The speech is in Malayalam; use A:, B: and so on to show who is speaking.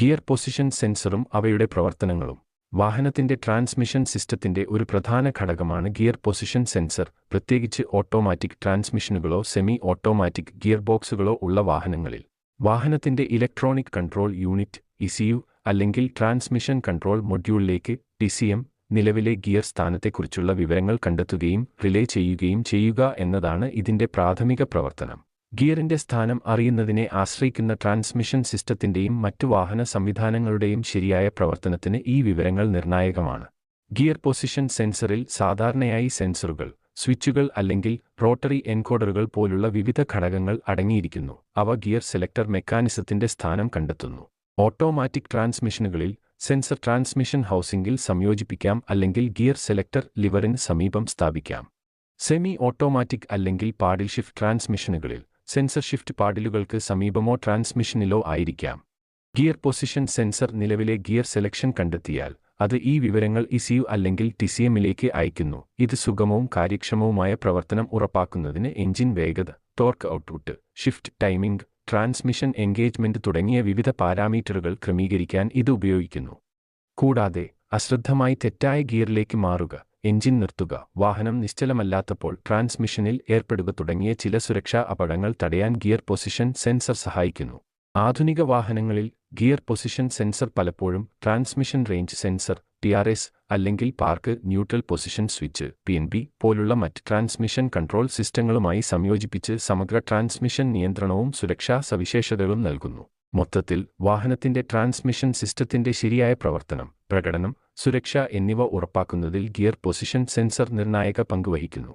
A: ഗിയർ പൊസിഷൻ സെൻസറും അവയുടെ പ്രവർത്തനങ്ങളും. വാഹനത്തിന്റെ ട്രാൻസ്മിഷൻ സിസ്റ്റത്തിന്റെ ഒരു പ്രധാന ഘടകമാണ് ഗിയർ പൊസിഷൻ സെൻസർ, പ്രത്യേകിച്ച് ഓട്ടോമാറ്റിക് ട്രാൻസ്മിഷനുകളോ സെമി ഓട്ടോമാറ്റിക് ഗിയർ ബോക്സുകളോ ഉള്ള വാഹനങ്ങളിൽ. വാഹനത്തിന്റെ ഇലക്ട്രോണിക് കൺട്രോൾ യൂണിറ്റ് (ഇസിയു) അല്ലെങ്കിൽ ട്രാൻസ്മിഷൻ കൺട്രോൾ മൊഡ്യൂളിലേക്ക് (ടിസിഎം) നിലവിലെ ഗിയർ സ്ഥാനത്തെക്കുറിച്ചുള്ള വിവരങ്ങൾ കണ്ടെത്തുകയും റിലേ ചെയ്യുകയും ചെയ്യുക എന്നതാണ് ഇതിന്റെ പ്രാഥമിക പ്രവർത്തനം. ഗിയറിന്റെ സ്ഥാനം അറിയുന്നതിനെ ആശ്രയിക്കുന്ന ട്രാൻസ്മിഷൻ സിസ്റ്റത്തിന്റെയും മറ്റു വാഹന സംവിധാനങ്ങളുടെയും ശരിയായ പ്രവർത്തനത്തിന് ഈ വിവരങ്ങൾ നിർണായകമാണ്. ഗിയർ പൊസിഷൻ സെൻസറിൽ സാധാരണയായി സെൻസറുകൾ, സ്വിച്ചുകൾ അല്ലെങ്കിൽ റോട്ടറി എൻകോഡറുകൾ പോലുള്ള വിവിധ ഘടകങ്ങൾ അടങ്ങിയിരിക്കുന്നു. അവ ഗിയർ സെലക്ടർ മെക്കാനിസത്തിന്റെ സ്ഥാനം കണ്ടെത്തുന്നു. ഓട്ടോമാറ്റിക് ട്രാൻസ്മിഷനുകളിൽ സെൻസർ ട്രാൻസ്മിഷൻ ഹൗസിംഗിൽ സംയോജിപ്പിക്കാം അല്ലെങ്കിൽ ഗിയർ സെലക്ടർ ലിവറിന് സമീപം സ്ഥാപിക്കാം. സെമി ഓട്ടോമാറ്റിക് അല്ലെങ്കിൽ പാഡിൽ ഷിഫ്റ്റ് ട്രാൻസ്മിഷനുകളിൽ സെൻസർ ഷിഫ്റ്റ് പാഡിലുകൾക്ക് സമീപമോ ട്രാൻസ്മിഷനിലോ ആയിരിക്കാം. ഗിയർ പൊസിഷൻ സെൻസർ നിലവിലെ ഗിയർ സെലക്ഷൻ കണ്ടെത്തിയാൽ അത് ഈ വിവരങ്ങൾ ഇസിയു അല്ലെങ്കിൽ ടിസിഎമ്മിലേക്ക് അയക്കുന്നു. ഇത് സുഗമവും കാര്യക്ഷമവുമായ പ്രവർത്തനം ഉറപ്പാക്കുന്നതിന് എഞ്ചിൻ വേഗത, torque output, shift timing, transmission engagement തുടങ്ങിയ വിവിധ പാരാമീറ്ററുകൾ ക്രമീകരിക്കാൻ ഇത് ഉപയോഗിക്കുന്നു. കൂടാതെ അശ്രദ്ധമായി തെറ്റായ ഗിയറിലേക്ക് മാറുക, എഞ്ചിൻ നിർത്തുക, വാഹനം നിശ്ചലമല്ലാത്തപ്പോൾ ട്രാൻസ്മിഷനിൽ ഏർപ്പെടുക തുടങ്ങിയ ചില സുരക്ഷാ അപകടങ്ങൾ തടയാൻ ഗിയർ പൊസിഷൻ സെൻസർ സഹായിക്കുന്നു. ആധുനിക വാഹനങ്ങളിൽ ഗിയർ പൊസിഷൻ സെൻസർ പലപ്പോഴും ട്രാൻസ്മിഷൻ റേഞ്ച് സെൻസർ (ടിആർഎസ്) അല്ലെങ്കിൽ park neutral position switch (PNP) പോലുള്ള മറ്റ് ട്രാൻസ്മിഷൻ കൺട്രോൾ സിസ്റ്റങ്ങളുമായി സംയോജിപ്പിച്ച് സമഗ്ര ട്രാൻസ്മിഷൻ നിയന്ത്രണവും സുരക്ഷാ സവിശേഷതകളും നൽകുന്നു. മൊത്തത്തിൽ വാഹനത്തിന്റെ ട്രാൻസ്മിഷൻ സിസ്റ്റത്തിന്റെ ശരിയായ പ്രവർത്തനം, പ്രകടനം, സുരക്ഷ എന്നിവ ഉറപ്പാക്കുന്നതിൽ ഗിയർ പൊസിഷൻ സെൻസർ നിർണായക പങ്ക് വഹിക്കുന്നു.